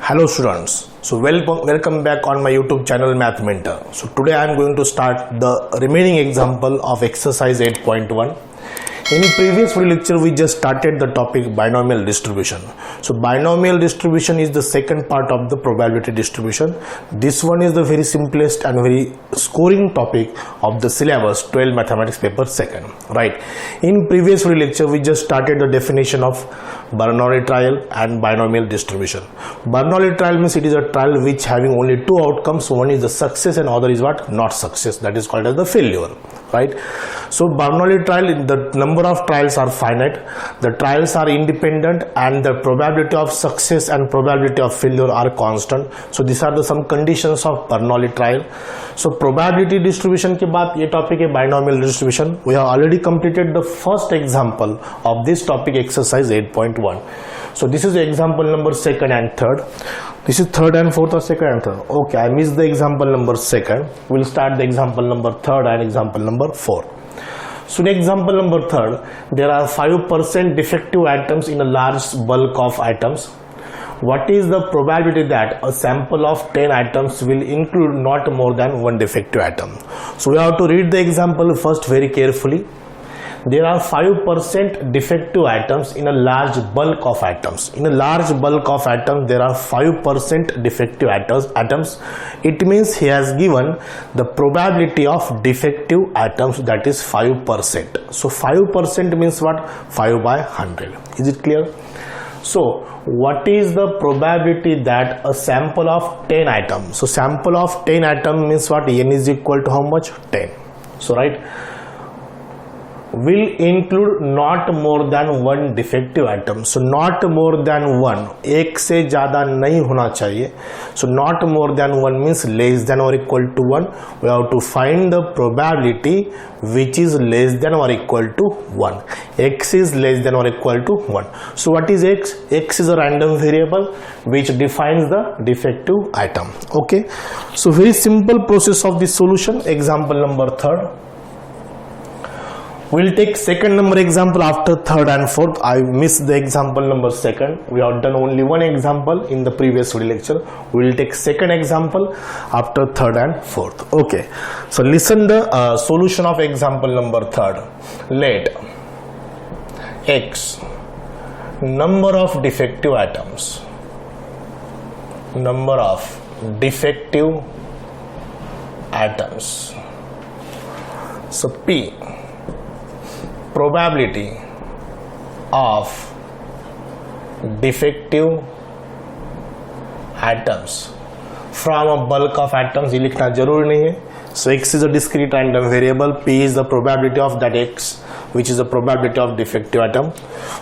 Hello students, so welcome back on my YouTube channel Math Mentor. So today I am going to start the remaining example of exercise 8.1. In previous video lecture we just started the topic binomial distribution. So binomial distribution is the second part of the probability distribution. This one is the very simplest and very scoring topic of the syllabus 12 mathematics paper second, right? In previous video lecture we just started the definition of Bernoulli trial and binomial distribution. Bernoulli trial means it is a trial which having only two outcomes. One is the success and other is what? Not success. That is called as the failure, right? So Bernoulli trial, the number of trials are finite, the trials are independent, and the probability of success and probability of failure are constant. So these are the some conditions of Bernoulli trial. So probability distribution के बाद ये topic है binomial distribution. We have already completed the first example of this topic exercise 8.1. So this is the example number second and third. This is third and fourth or second and third. Okay, I missed the example number second. We'll start the example number third and example number four. So in example number third, there are 5% defective atoms in a large bulk of atoms. What is the probability that a sample of 10 atoms will include not more than one defective atom? So we have to read the example first very carefully. There are 5% defective atoms in a large bulk of atoms. In a large bulk of atoms, there are 5% defective atoms. It means he has given the probability of defective atoms, that is 5%. So 5% means what? 5 by 100. Is it clear? So what is the probability that a sample of 10 atoms? So sample of 10 atoms means what? N is equal to how much? 10. So right, will include not more than one defective atom. So not more than one, एक से ज़्यादा नहीं होना चाहिए. So not more than one means less than or equal to one. We have to find the probability which is less than or equal to 1. X is less than or equal to 1. So what is X? X is a random variable which defines the defective atom. Okay. So very simple process of this solution. Example number third. We'll take second number example after third and fourth. I missed the example number second. We have done only one example in the previous video lecture. We'll take second example after third and fourth. Okay. So listen the solution of example number third. Let X number of defective atoms. Number of defective atoms. So P probability of defective atoms from a bulk of atoms. ये लिखना जरूरी नहीं है. So X is a discrete random variable. P is the probability of that X, which is the probability of defective atom.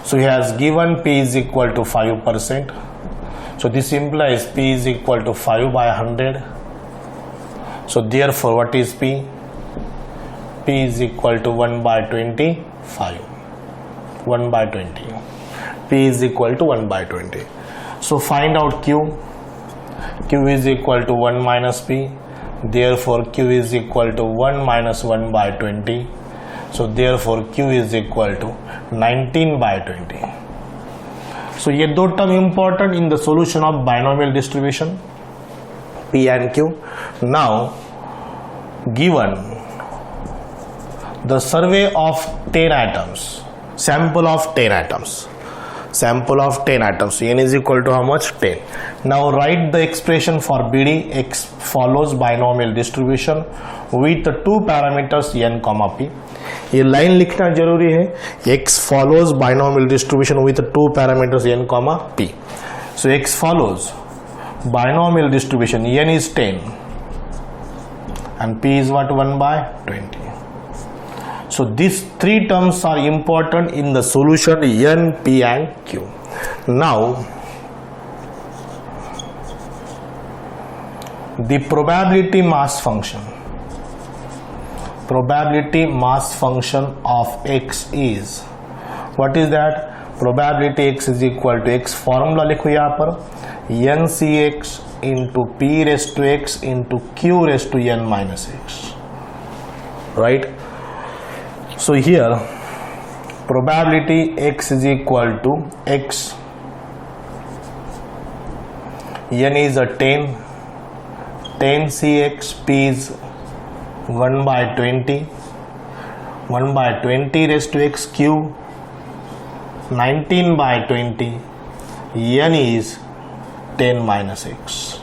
So he has given P is equal to 5%. So this implies P is equal to 5 by 100. So therefore what is P? P is equal to 1 by 25. 1 by 20. P is equal to 1 by 20. So find out Q. Q is equal to 1 minus P. Therefore Q is equal to 1 minus 1 by 20. So therefore Q is equal to 19 by 20. So ये दो term important in the solution of binomial distribution, P and Q. Now given the survey of 10 atoms, sample of 10 atoms, sample of 10 atoms, N is equal to how much? 10. Now write the expression for BD. X follows binomial distribution with the two parameters N comma P. ये line लिखना जरूरी है. X follows binomial distribution with the two parameters N comma P. So X follows binomial distribution. N is 10 and P is what? 1 by 20. So these three terms are important in the solution N, P and Q. Now the probability mass function. Probability mass function of X is, what is that? Probability X is equal to X formula लिखो यहाँ पर NCX into P raised to X into Q raised to N minus X, right? So here probability X is equal to X n is a 10, 10cx, p is 1 by 20, 1 by 20 raised to x cube, 19 by 20, n is 10 minus x.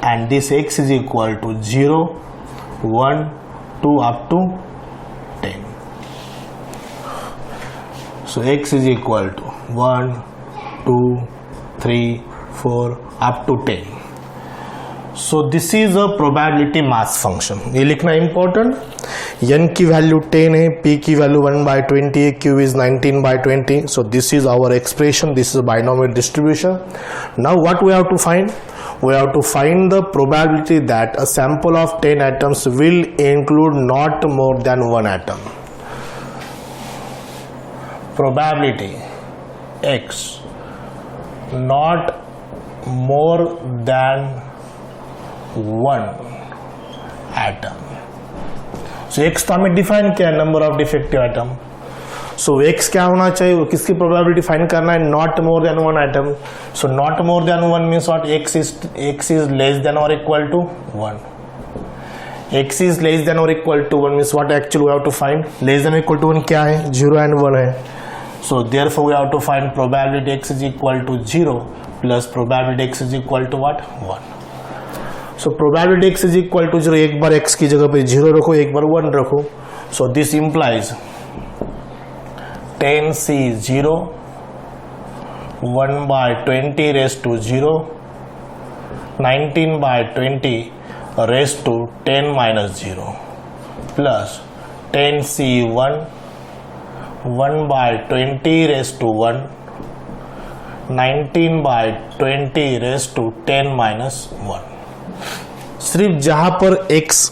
And this x is equal to 0, 1, 2 up to 10. So x is equal to 1, 2, 3, 4 up to 10. So this is a probability mass function. ये लिखना important. n की value 10 है, p की value 1 by 20 है, q is 19 by 20. So this is our expression. This is a binomial distribution. Now what we have to find? We have to find the probability that a sample of 10 atoms will include not more than one atom. Probability x not more than one atom. So x तो हमें define किया है, number of defective atom. So x क्या होना चाहिए, किसकी probability find करना है, not more than one atom. So not more than one means what, x is less than और equal to 1. x is less than और equal to 1 means what, actually we have to find less than equal to 1 क्या है, 0 and 1 है. So therefore we have to find probability x is equal to 0 plus probability x is equal to what, 1. So probability x is equal to 0, एक बार x की जगह पे 0 रखो, एक बार 1 रखो. सो this implies 10c 0, 1 by 20 raised to 0, 19 by 20 raised to 10 minus 0 plus 10c 1, 1 by 20 raised to 1, 19 by 20 raised to 10 minus 1. सिर्फ जहां पर x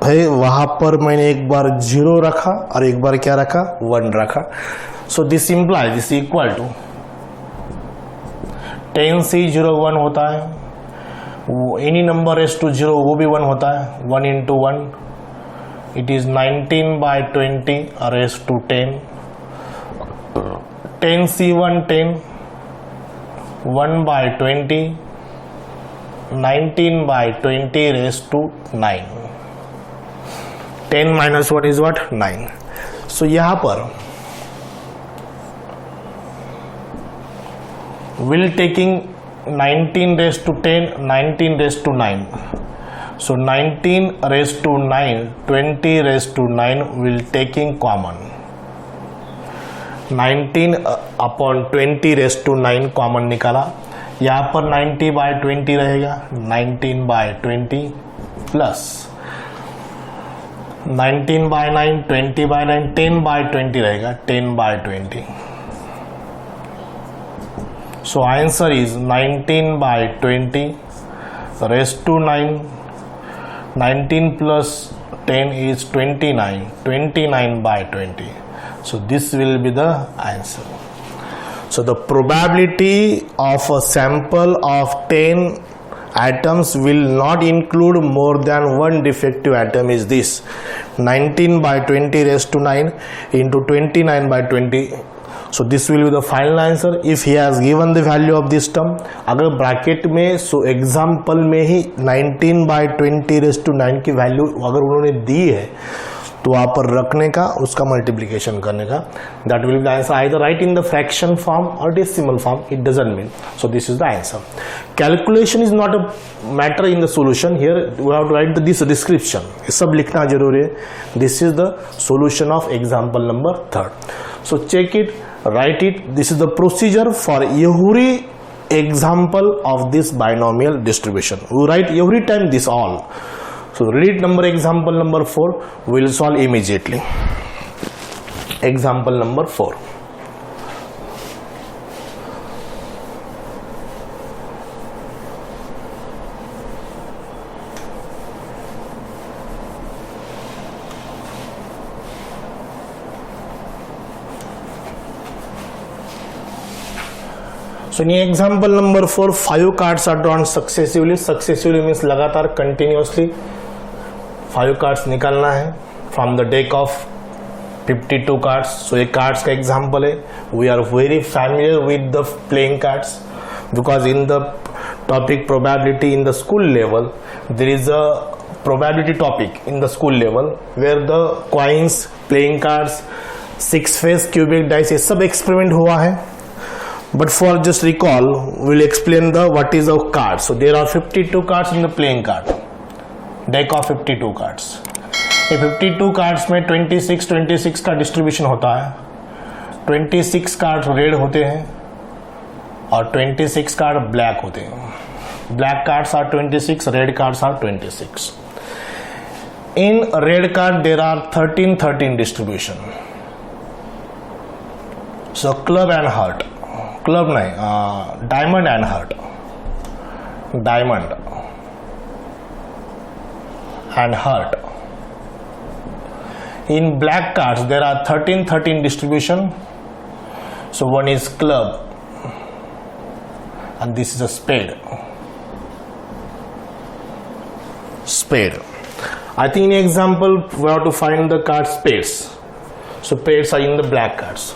है वहां पर मैंने एक बार 0 रखा और एक बार क्या रखा, 1 रखा. So this implies this equal to 10c01 होता है, एनी नंबर रेज टू 0 वो भी 1 होता है, 1 into 1 it is 19 by 20 raise to 10, 10c1 10, 1 by 20, 19 by 20 raised to 9. 10 minus 1 is what, 9. So यहाँ पर will taking 19 raised to 10, 19 raised to 9. So 19 raised to 9, 20 raised to 9 will taking common. 19 upon 20 raised to 9 common निकाला. यहाँ पर 90 by 20 रहेगा, 19 by 20 plus 19 by 9, 20 by 9, 10 by 20 रहेगा, 10 by 20. So answer is 19 by 20 raised to 9. 19 plus 10 is 29. 29 by 20. So this will be the answer. So the probability of a sample of 10 atoms will not include more than one defective atom is this. 19 by 20 raised to 9 into 29 by 20. So this will be the final answer if he has given the value of this term. अगर bracket में so example में ही 19 by 20 raised to 9 की value अगर उन्होंने दी है तो वहाँ पर रखने का, उसका मल्टीप्लिकेशन करने का, that will be the answer. Either write in the fraction form और decimal form, it doesn't mean. So this is the answer. Calculation is not a matter in the solution. Here we have to write this description. ये सब लिखना जरूरी है. This is the solution of example number 3. So check it, write it. This is the procedure for every example of this binomial distribution. We write every time this all. So read number example number 4. We will solve immediately. Example number 4. So in example number 4, 5 cards are drawn successively. Successively means लगातार, continuously 5 cards निकालना है from the deck of 52 cards. So ये cards का example है. We are very familiar with the playing cards because in the topic probability in the school level there is a probability topic in the school level where the coins, playing cards, 6 face cubic dice ये सब experiment हुआ है. But for just recall, we'll explain the what is a card. So there are 52 cards in the playing card deck of 52 cards. ये 52 cards में 26 का distribution होता है. 26 card red होते हैं और 26 कार्ड ब्लैक होते हैं. Black cards are 26, red cards are 26. In red card there are 13 distribution. So club and heart, club नहीं, diamond and heart, diamond and heart. In black cards there are 13 distribution. So one is club and this is a spade. I think in example we have to find the card spades. So spades are in the black cards.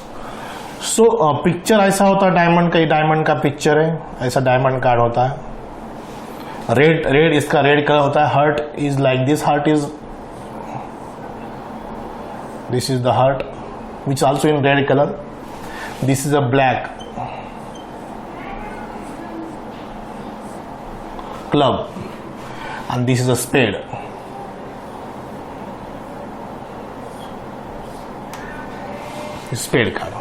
So picture ऐसा होता है diamond का. ये diamond का picture है, ऐसा diamond card होता है. रेड इसका रेड कलर होता है. Heart is like this. Heart is this is the heart which also in red color. This is a black club and this is a spade. Spade card.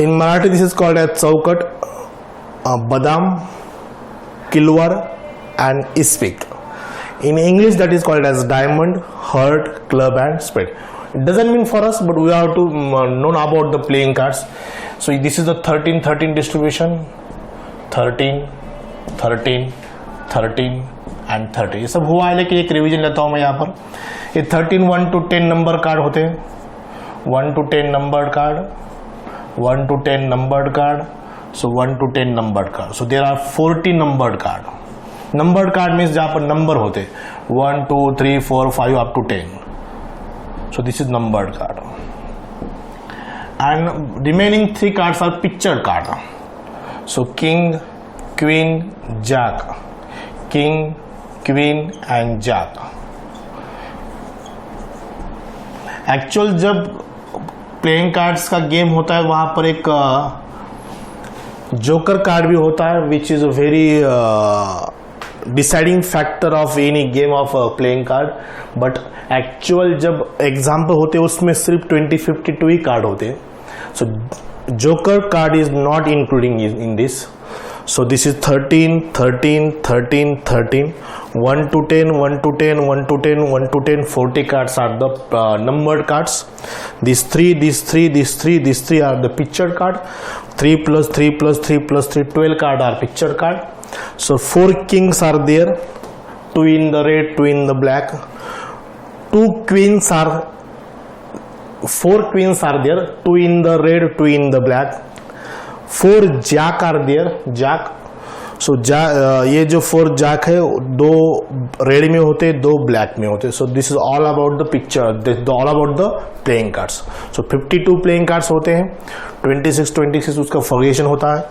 In Marathi this is called as chaukat, badam, kilwar and ispik. In English that is called as diamond, heart, club and spade. It doesn't mean for us, but we have to know about the playing cards. So this is the 13 distribution. 13 and 30. ये सब हुआ है, लेकिन एक revision लेता हूँ मैं यहाँ पर. ये 13 1 to 10 नंबर कार्ड होते हैं. 1 to 10 numbered card, 1 to 10 numbered card. So 1 to 10 numbered card. So there are 40 numbered card. Numbered card means जहाँ पर नंबर होते 1 2 3 4 5 up to 10. So this is numbered card and remaining 3 cards are pictured card. So king, queen, jack, king, queen and jack. Actual जब playing cards का game होता है वहां पर एक जोकर कार्ड भी होता है which is a very deciding factor of any game of playing card. But actual जब एग्जाम्पल होते हैं उसमें सिर्फ 20-52 ही कार्ड होते हैं. So joker card is not including in this. So this is 13 1 to 10 1 to 10 1 to 10 1 to 10 40 cards are the numbered cards. These three are the pictured card. 3 plus 3 plus 3 plus 3 12 card are pictured card. So 4 kings are there, 2 in the red, 2 in the black. 4 queens are there, 2 in the red, 2 in the black. 4 jack are there, jack. So ये जो 4 jack है 2 red में होते, 2 black में होते. So this is all about the picture, all about the playing cards. So 52 playing cards होते हैं, 26 उसका variation होता है.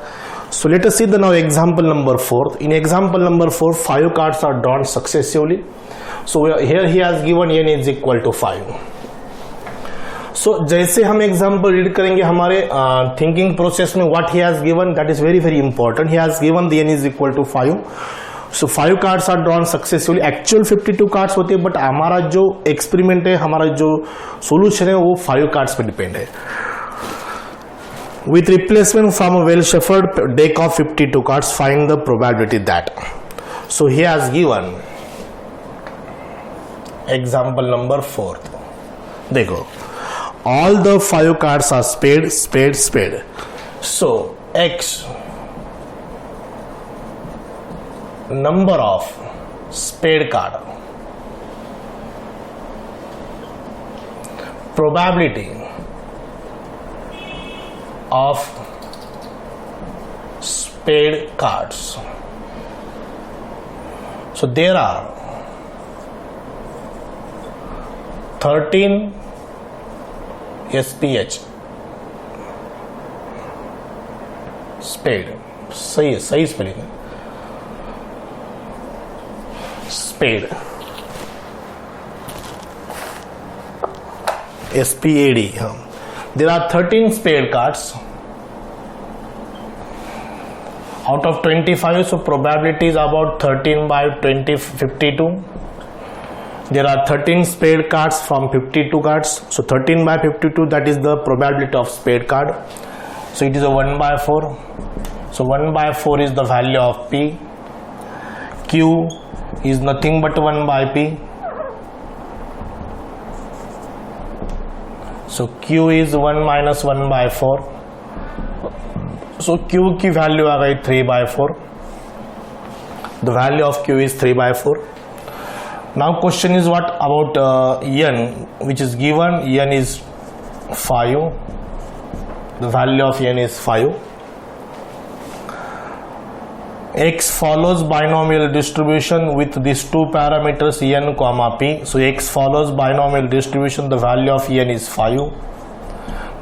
So let us see the now example number 4. In example number 4, 5 cards are drawn successively. So here he has given n is equal to 5. So जैसे हम example read करेंगे हमारे thinking process में what he has given, that is very very important. He has given the n is equal to 5. So 5 cards are drawn successively. Actual 52 cards होते हैं, but हमारा जो experiment है, हमारा जो सोल्यूशन है वो 5 कार्ड्स पे डिपेंड है. With replacement from a well shuffled deck of 52 cards, find the probability that. So he has given example number 4. देखो, all the 5 cards are spade. So x number of spade card, probability of spade cards. So there are 13 SPH spade, सही है, सही spelling है, spade, SPAD. There are 13 spade cards out of 25, so probability is about 13 by 20, 52. There are 13 spade cards from 52 cards, so 13 by 52, that is the probability of spade card. So it is a 1 by 4. So 1 by 4 is the value of P. Q is nothing but 1 by P. So Q is 1 minus 1 by 4. So Q की value आ गई 3 by 4. The value of Q is 3 by 4. Now question is what about N, which is given. N is 5. The value of N is 5. X follows binomial distribution with these two parameters N comma P. So X follows binomial distribution. The value of N is 5.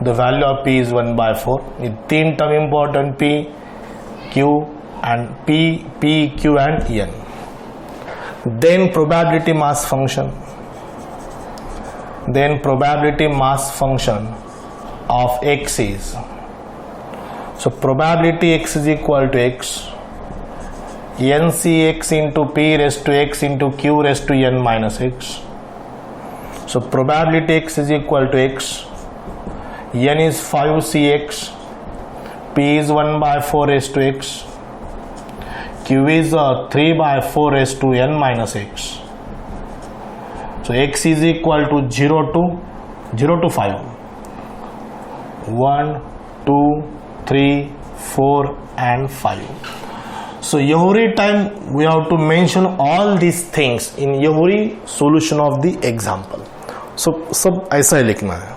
The value of P is 1 by 4. In 3 term important, P, Q and P, Q and N. Then probability mass function. Then probability mass function of X is, so probability X is equal to X, NCX into P raised to X into Q raised to N minus X. So probability X is equal to X, N is 5CX, P is 1 by 4 raised to X, Q is 3 by 4 raised to N minus X. So X is equal to 0 to 5. 1, 2, 3, 4 and 5. So every time we have to mention all these things in every solution of the example. So सब ऐसा ही लिखना है.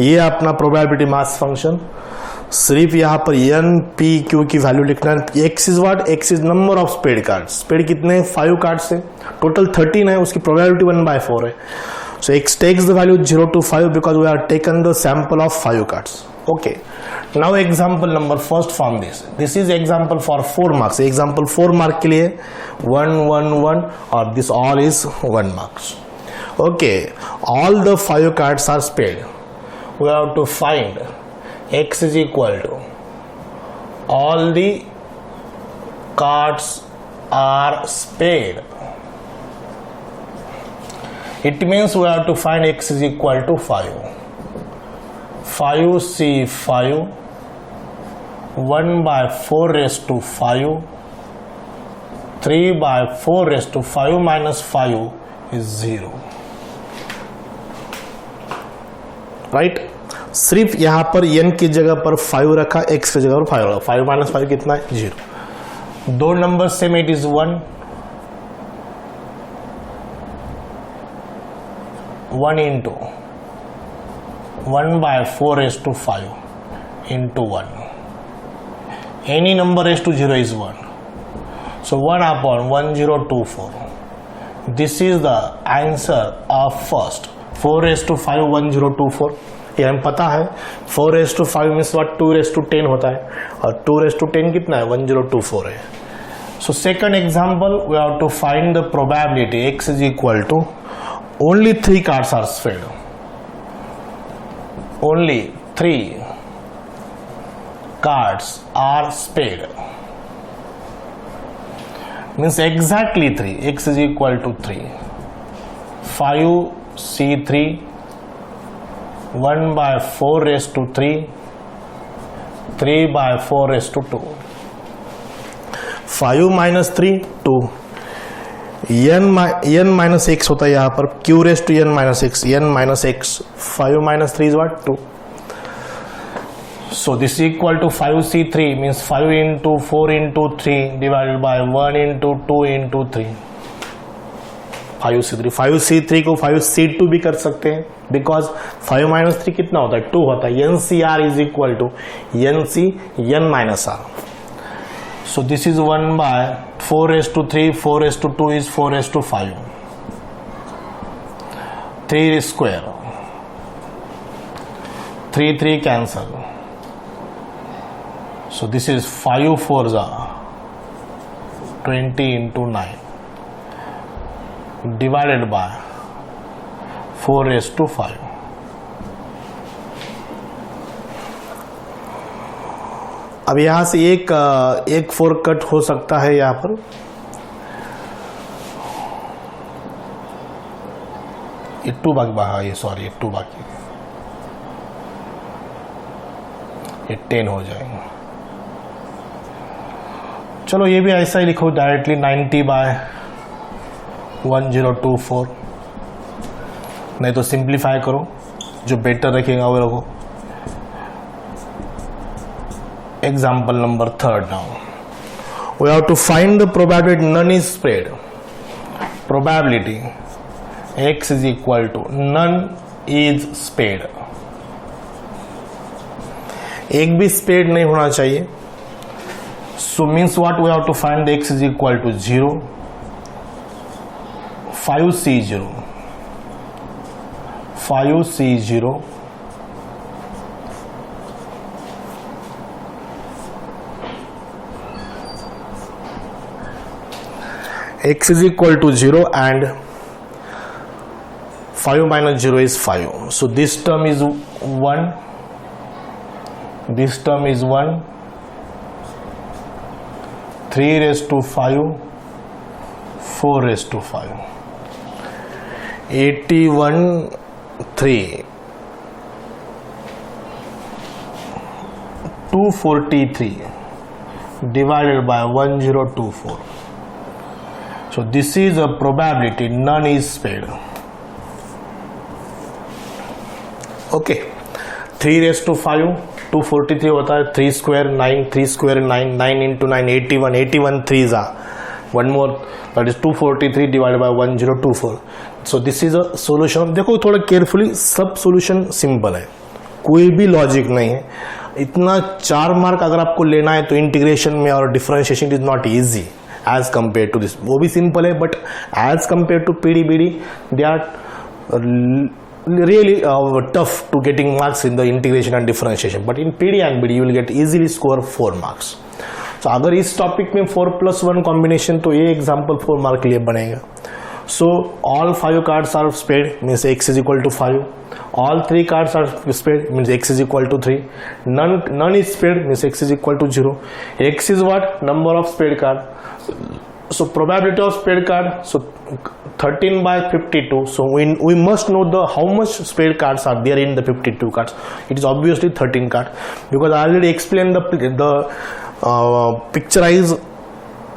ये अपना probability mass function, सिर्फ यहाँ पर N, P, Q की वैल्यू लिखना है. X is what? X is number of spade cards. Spade कितने? 5 कार्ड्स है, टोटल 13 है, उसकी probability 1 by 4 है. So X takes the value 0 to 5 because we have taken the sample of 5 cards. Okay. Now example number first from this. This is example for 4 marks. Example 4 mark के लिए 1, 1, 1 और this all is 1 marks. Okay. All the 5 cards are spade. We have to find X is equal to all the cards are spade. It means we have to find X is equal to 5. 5C5, 1 by 4 raised to 5, 3 by 4 raised to 5 minus 5 is 0. Right? सिर्फ यहाँ पर n की जगह पर 5 रखा, x की जगह पर 5 रखा. 5 minus 5 कितना है? 0. दो number same, it is 1. 1 into 1 by 4 raised to 5 into 1. Any number raised to 0 is 1. So 1 upon 1024. This is the answer of first. 4 raised to 5 1024. ये हमें पता है. 4 raised to 5 means what? 2 raised to 10 होता है, और 2 raised to 10 कितना है? 1024 है. So second example, we have to find the probability X is equal to only 3 cards are spade. Only 3 cards are spade. Means exactly 3. X is equal to 3. 5C3, 1 by 4 raised to 3, 3 by 4 raised to 2. 5 minus 3, 2. n minus x होता है यहाँ पर, q raised to n minus x, n minus x. 5 minus 3 is what? 2. So this is equal to 5C3 means 5 into 4 into 3 divided by 1 into 2 into 3. 5C3. 5C3 को 5C2 भी कर सकते हैं, because 5 minus 3 कितना होता है? 2 होता है. NCR is equal to NC n minus R. So this is 1 by 4 raised to 3, 4 raised to 2 is 4 raised to 5. 3 square. 3 cancel. So this is 5 4s are 20 into 9 divided by 4 raised to 5. अब यहां से एक 4 cut हो सकता है यहां पर, ये 2 बाकी, ये सॉरी ये 2 बाकी, ये 10 हो जाएगा. चलो ये भी ऐसा ही लिखो डायरेक्टली 90 बाय 1024. नहीं तो सिंप्लीफाई करो, जो बेटर रखेगा वो रखो. Example number 3 now we have to find the probability none is spread. Probability x is equal to none is spread. एक भी स्प्रेड नहीं होना चाहिए. So means what? We have to find x is equal to 0, 5C0, 5C0, x is equal to 0 and 5 minus 0 is 5. So this term is 1, this term is 1, 3 raised to 5, 4 raised to 5, 81 3, 243 divided by 1024. So this is a probability none is spared. Okay, 3 raised to 5, 243 होता है, 3 square 9, 3 square 9, 9 into 9 81, 81 3s are one more, that is 243 divided by 1024. So this is a solution. देखो थोड़ा carefully, सब solution simple है, कोई भी logic नहीं है. इतना 4 मार्क अगर आपको लेना है तो इंटीग्रेशन में और differentiation is not easy as compare to this. वो भी सिंपल है but as compare to PDBD they are really tough to getting marks in the integration and differentiation, but in PD and BD you will get easily score 4 marks. So अगर इस topic में 4+1 combination, तो ये example 4 mark के लिए बनेगा. So all 5 cards are spared means x is equal to 5. All 3 cards are spared means x is equal to 3. None is spared means x is equal to 0. X is what? Number of spared card. So probability of spared card, so 13 by 52. So we must know the how much spared cards are there in the 52 cards. It is obviously 13 cards because I already explained the picturized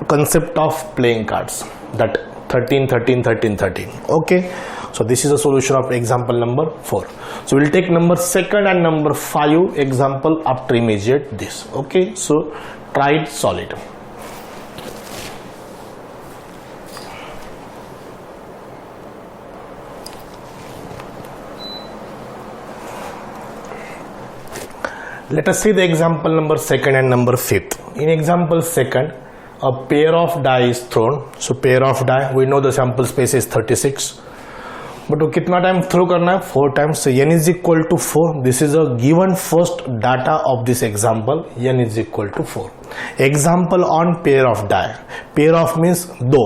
concept of playing cards, that 13 13 13 13. Okay, so this is a solution of example number 4. So we'll take number 2 and number 5 example after immediate this. Okay, so try it, solve it. Let us see the example number 2 and number 5. In example 2, a pair of die is thrown. So pair of die, we know the sample space is 36. But कितना time throw करना है? 4 times. So n is equal to 4. This is a given first data of this example. n is equal to 4. Example on pair of die. Pair of means दो.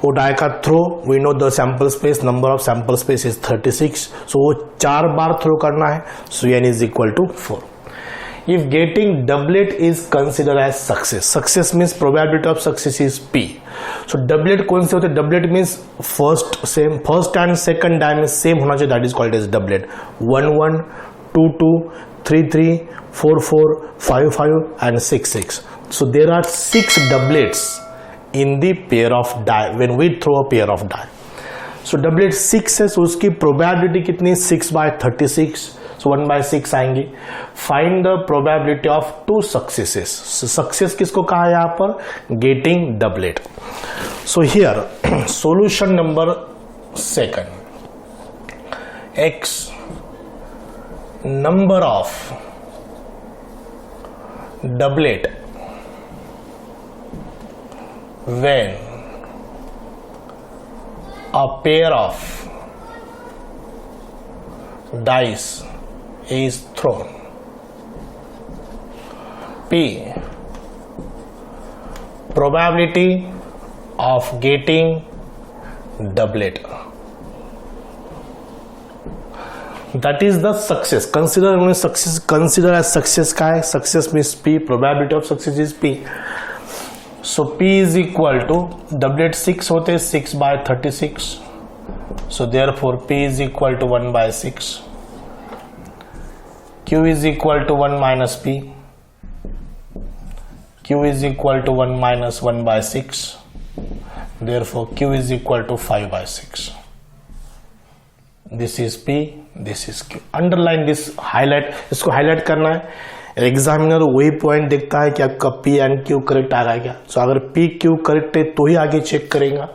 वो die का throw, we know the sample space, number of sample space is 36. So वो 4 बार throw करना है. So n is equal to 4. If getting doublet is considered as success. Success means probability of success is P. So doublet कौन से होते हैं? Doublet means first and second die में same होना चाहिए. That is called as doublet. 1 1, 2 2, 3 3, 4 4, 5 5 and 6 6. So there are 6 doublets in the pair of die when we throw a pair of die. So doublet 6 है, so उसकी probability कितनी? 6 by 36. So 1 by 6 आएंगी. Find the probability of 2 successes. So success किसको कहा है यहाँ पर? Getting doublet. So here solution number 2. X number of doublet when a pair of dice is thrown. P, probability of getting doublet. That is the success. Consider success. Consider as success का है. Success means P. Probability of success is P. So P is equal to doublet 6 होते 6 by 36. So therefore P is equal to 1 by 6. Q is equal to 1 minus P. Q is equal to 1 minus 1 by 6. Therefore Q is equal to 5 by 6. This is P, this is Q. Underline this, highlight. इसको highlight करना है. Examiner वही point देखता है कि आपका P and Q correct आ रहा है क्या. सो अगर P Q करेक्ट है तो ही आगे चेक करेगा.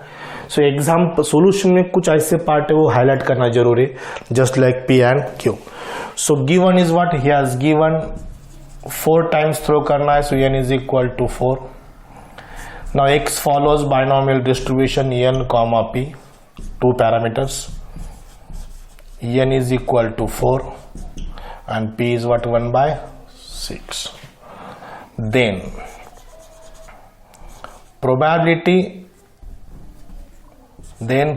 सो एग्जाम सोल्यूशन में कुछ ऐसे पार्ट है वो हाईलाइट करना जरूरी, just like P and Q. So given is what he has given 4 times throw करना है. So n is equal to 4. Now x follows binomial distribution n, p, 2 parameters. n is equal to 4 and p is what, 1 by 6. Then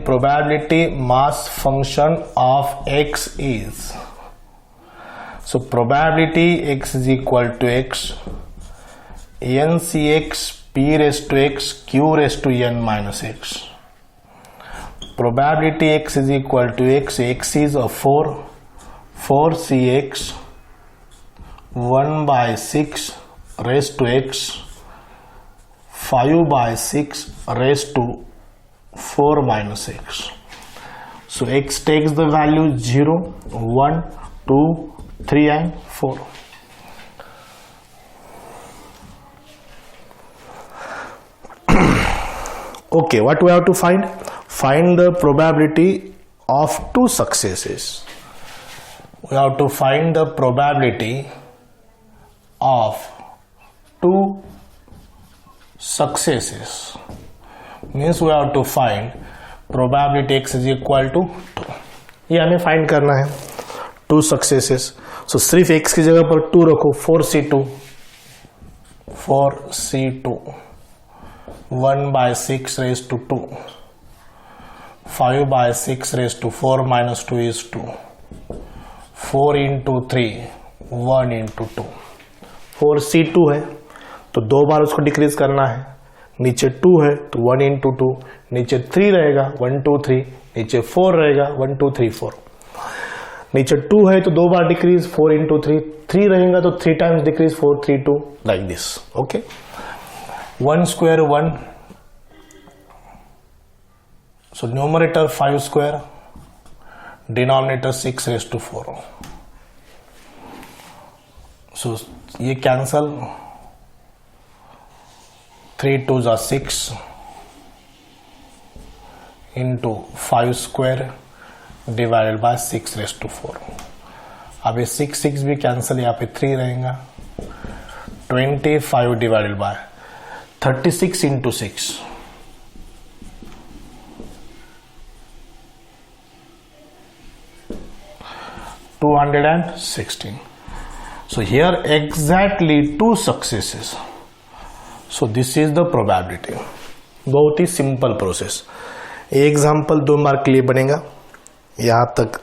probability mass function of x is, so probability x is equal to x ncx p raised to x q raised to n minus x. Probability x is equal to x is a 4 cx 1 by 6 raised to x 5 by 6 raised to 4 minus x. So x takes the value 0, 1, 2, 3 and 4. Okay, what we have to find? Find the probability of 2 successes. We have to find the probability of 2 successes. Means we have to find probability x is equal to 2. ये हमें find करना है 2 successes. So सिर्फ x की जगह पर 2 रखो. 4c2 1 by 6 raised to 2. 5 by 6 raised to 4 minus 2 is 2. 4 into 3, 1 into 2. 4c2 है तो 2 बार उसको डिक्रीज करना है. नीचे 2 है तो 1 into 2. नीचे 3 रहेगा 1 2 3. नीचे 4 रहेगा 1 2 3 4. नीचे 2 है तो 2 बार डिक्रीज 4 into 3. 3 रहेगा तो 3 times decrease 4 3 2 like this. Okay. 1 square 1. So numerator 5 square, denominator 6 raised to 4. So ये cancel. 3 2s are 6 into 5 square divided by 6 raised to 4. अब ये 6 भी cancel, यहाँ पे 3 रहेगा. 25 divided by 36 into 6. 216. So here exactly 2 successes. So this is the probability. बहुत ही simple process. Example 2 mark के लिए बनेगा. यहाँ तक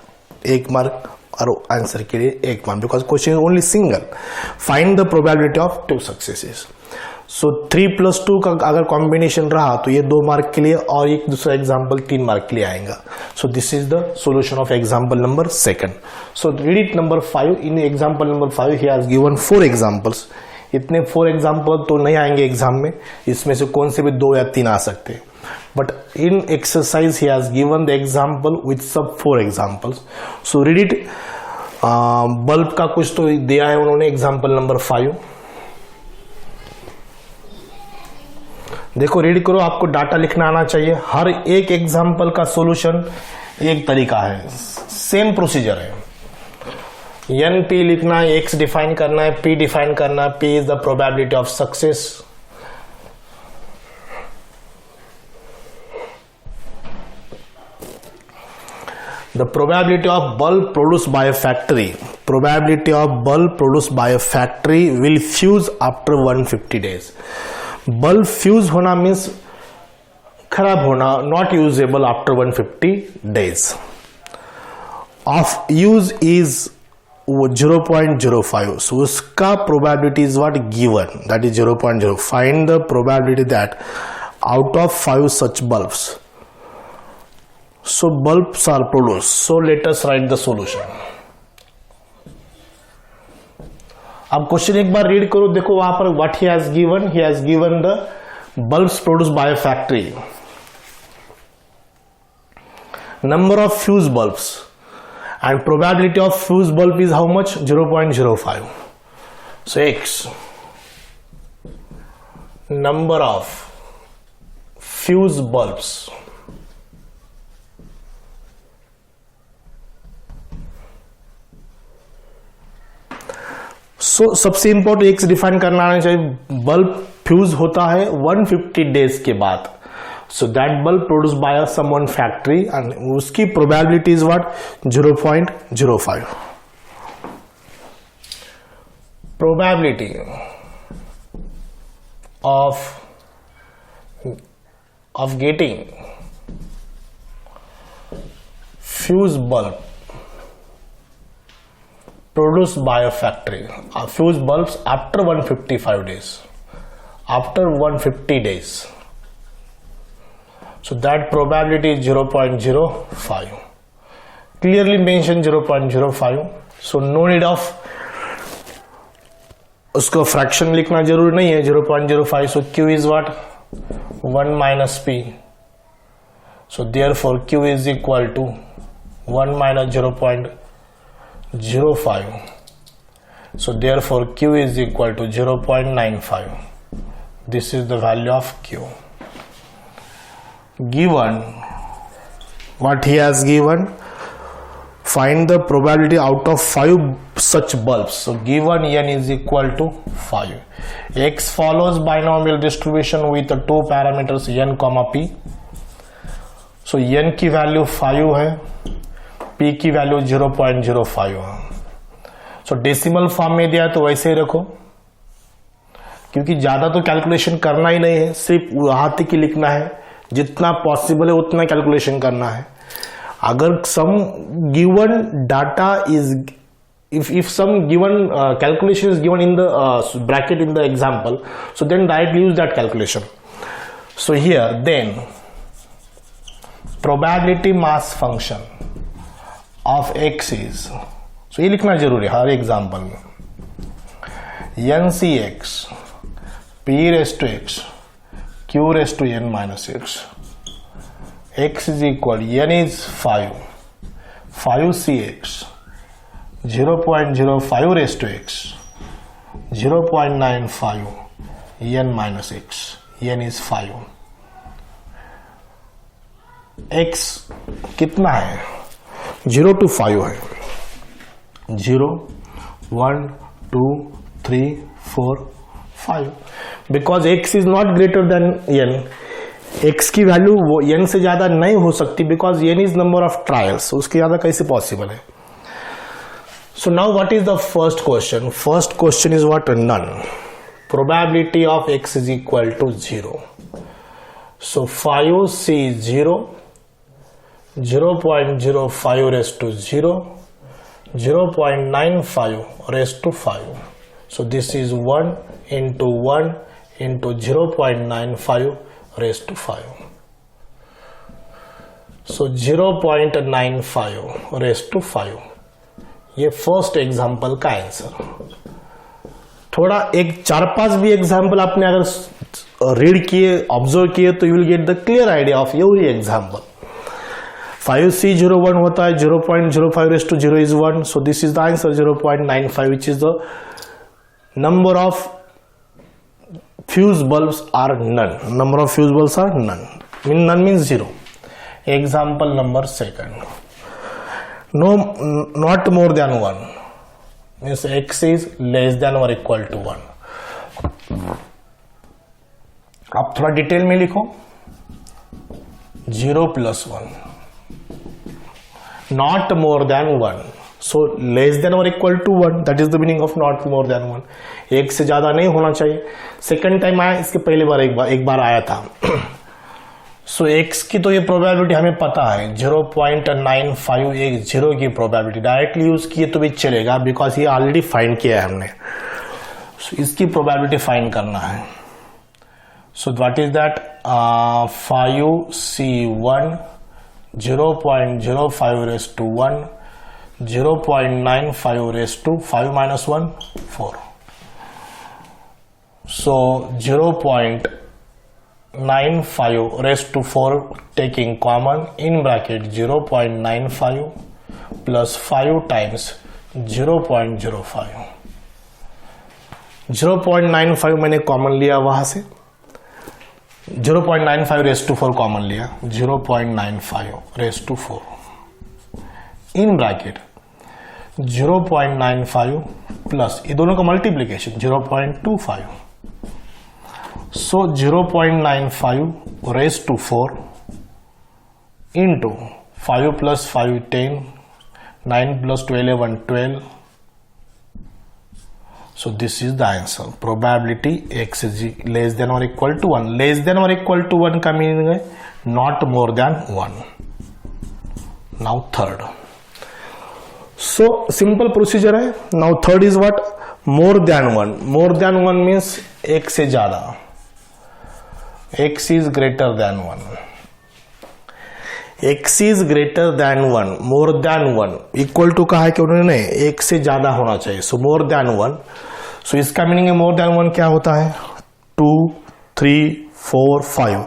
1 मार्क और आंसर के लिए 1 mark, because question is only single. Find the probability of 2 successes. सो 3 + 2 का अगर कॉम्बिनेशन रहा तो ये 2 मार्क के लिए और एक दूसरा एग्जाम्पल 3 मार्क के लिए आएगा. सो this is the solution of example number 2. So read it number 5. In example number 5 he has given 4 examples. इतने 4 एग्जाम्पल तो नहीं आएंगे एग्जाम में, इसमें से कौन से भी 2 या 3 आ सकते हैं. But in exercise he has given the example with सब 4 examples. So read it. Bulb का कुछ तो दिया है उन्होंने एग्जाम्पल नंबर 5. देखो रीड करो, आपको डाटा लिखना आना चाहिए. हर एक एग्जाम्पल का सॉल्यूशन एक तरीका है, सेम प्रोसीजर है. एन पी लिखना है, एक्स डिफाइन करना है, पी डिफाइन करना है. P is the probability of success. The probability of bulb produce bye A factory. probability of bulb produced by a factory will fuse after 150 days. Bulb fuse होना means खराब होना, not usable after 150 days. Of use is 0.05. So उसका probability is what given, that is 0.0. Find the probability that out of 5 such bulbs, so bulbs are produced. So let us write the solution. अब question एक बार read करो, देखो वहां पर what he has given the bulbs produced by a factory, number of fuse bulbs, and probability of fuse bulb is how much? 0.05. So x, number of fuse bulbs, सो सबसे important x define करना आना चाहिए. Bulb fuse होता है 150 days के बाद. So that bulb produce by someone factory and उसकी probability is what? 0.05. Probability of getting fuse bulb produced by a factory, fuse bulbs after 155 days, after 150 days. So that probability is 0.05. Clearly mention 0.05. So no need of उसको fraction लिखना जरूरी नहीं है. 0.05. So Q is what? 1 minus P. So therefore Q is equal to 1 minus 0.05. So therefore Q is equal to 0.95. This is the value of Q. Given what he has given, find the probability out of 5 such bulbs. So given n is equal to 5. X follows binomial distribution with the 2 parameters n, p. So n की value 5 है, P की value 0.05 है. सो decimal form में दिया तो वैसे ही रखो, क्योंकि ज्यादा तो कैलकुलेशन करना ही नहीं है, सिर्फ वहां तक ही लिखना है. जितना पॉसिबल है उतना कैलकुलेशन करना है. अगर some given data is if some given calculation is given in the bracket in the example, so then directly use that calculation. So here then probability mass function of x is, so ये लिखना जरूरी है हर example में. NCx P raised to x Q raised to n minus x. X is equal, n is 5cx 0.05 raised to x 0.95 n minus x. n is 5. x कितना है? 0 to 5 है. 0 1 2 3 4 5. Because x is not greater than n. x की value n से ज्यादा नहीं हो सकती, because n is number of trials. उसके ज्यादा कैसे पॉसिबल है? So now what is the first question? First question is what? None. Probability of x is equal to 0. So 5c 0, 0.05 raised to 0, 0.95 raised to 5. So this is 1 into 1 into 0.95 raised to 5. So 0.95 raised to 5. ये first example का answer. थोड़ा एक 4-5 भी example आपने अगर read किए, observe किए, तो you will get the clear idea of every example. 5C01 होता है, 0.05 raised to 0 is 1. So this is the answer, 0.95, which is the number of fuse bulbs are none. Number of fuse bulbs are none. None means 0. Example number 2. No, not more than 1. Means x is less than or equal to 1. अब थोड़ा detail में लिखो. 0 plus 1. Not more than 1. So less than और equal to 1, that is the meaning of not more than 1। एक से ज्यादा नहीं होना चाहिए। सेकेंड टाइम आया, इसके पहले बार एक बार आया था। सो x की तो ये प्रोबेबिलिटी हमें पता है 0.95, एक 0 की प्रोबेबिलिटी डायरेक्टली यूज किए तो भी चलेगा, बिकॉज ये ऑलरेडी फाइंड किया है हमने। सो इसकी प्रोबेबिलिटी फाइंड करना है। So what is that, 5C1 0.05 raised to 1, 0.95 raised to 5 minus 1 4. So 0.95 raised to 4 taking common in bracket 0.95 plus 5 times 0.05. 0.95 मैंने कॉमन लिया वहां से, 0.95 raised to 4 कॉमन लिया, 0.95 raised to 4 in bracket 0.95 plus ये दोनों का multiplication 0.25। So 0.95 raised to 4 into 5 plus 5 10, 9 plus 2 11 12. So this is the answer. Probability x is less than or equal to 1. Less than or equal to 1 का meaning है not more than 1. Now third. So simple procedure है। Now third is what? More than 1. More than 1 means एक से ज्यादा। x is greater than 1. x is greater than 1, more than 1, equal to कहा है कि उन्होंने एक से ज्यादा होना चाहिए। So more than 1. So इसका मीनिंग है more than 1 क्या होता है? 2, 3, 4, 5।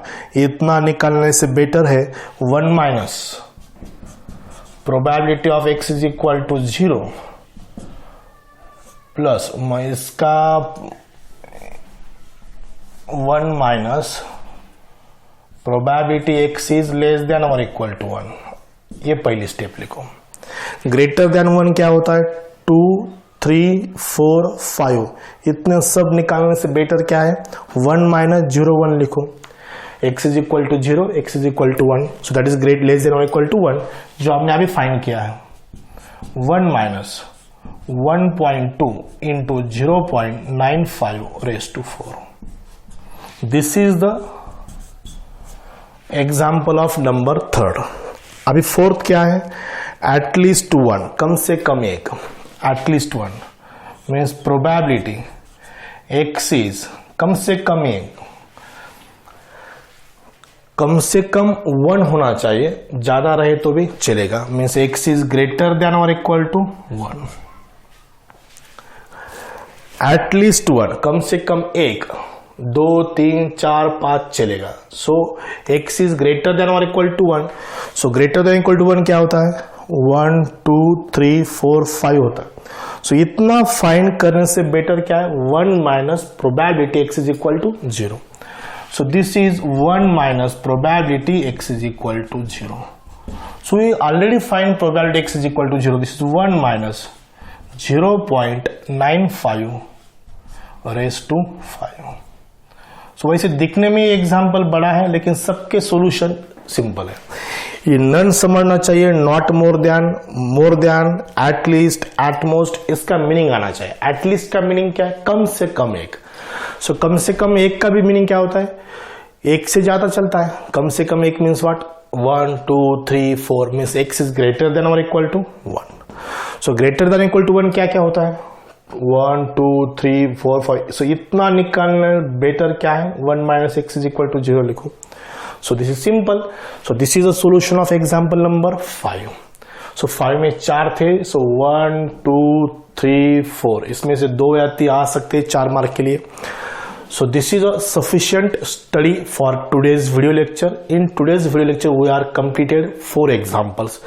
इतना निकालने से बेटर है 1 minus probability of x is equal to 0 plus इसका 1 minus probability x is less than और इक्वल टू 1। ये पहली स्टेप लिखो। ग्रेटर देन 1 क्या होता है? 2, 3, 4, 5। इतने सब निकालने से बेटर क्या है? 1 माइनस 0 1 लिखो। x is equal to 0, x is equal to 1, so that is great less than और इक्वल टू 1, जो हमने अभी फाइंड किया है। 1 minus 1.2 into 0.95 raise to 4। This is the example of number third. अभी फोर्थ क्या है? एटलीस्ट 1, कम से कम एक। At least 1 means probability x is कम से कम एक, कम से कम 1 होना चाहिए, ज्यादा रहे तो भी चलेगा। Means x is greater than और इक्वल टू 1। एटलीस्ट 1 कम से कम एक, 2, 3, 4, 5 चलेगा। So x is greater than और equal to 1। So greater than equal to 1 क्या होता है? 1, 2, 3, 4, 5 होता है। सो इतना फाइंड करने से बेटर क्या है? 1 minus probability x is equal to 0। So this is 1 minus probability x is equal to 0. So we already find probability x is equal to 0. This is 1 minus 0.95 raised to 5. So वैसे दिखने में example बड़ा है, लेकिन सबके solution simple है। ये none समझना चाहिए, not more than, at least, at most, इसका मीनिंग आना चाहिए। एटलीस्ट का मीनिंग क्या है? कम से कम एक। सो कम से कम एक का भी मीनिंग क्या होता है? एक से ज्यादा चलता है। कम से कम एक means what? 1, 2, 3, 4 means x is greater than और equal to 1। So greater than equal to 1 क्या क्या होता है? 1, 2, 3, 4, 5। सो इतना निकालना बेटर क्या है? 1 minus x is equal to 0 लिखो। So this is simple. So this is a solution of example number 5। सो 5 में 4 थे। सो 1, 2, 3, 4, इसमें से 2 या 3 आ सकते हैं 4 मार्क के लिए। So this is a sufficient study for today's video lecture. In today's video lecture, we are completed 4 examples.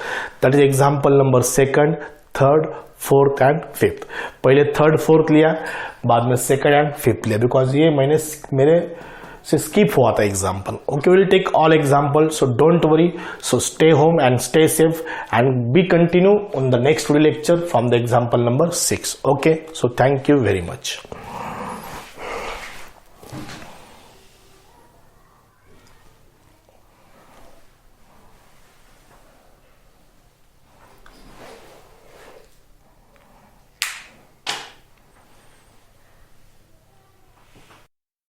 That is example number 2nd, 3rd, 4th and 5th. पहले 3rd, 4th लिया, बाद में 2nd and 5th लिया, because ये मेरे से skip हुआ था example. Okay, we will take all examples. So don't worry. So stay home and stay safe, and we continue on the next video lecture from the example number 6. Okay. So thank you very much.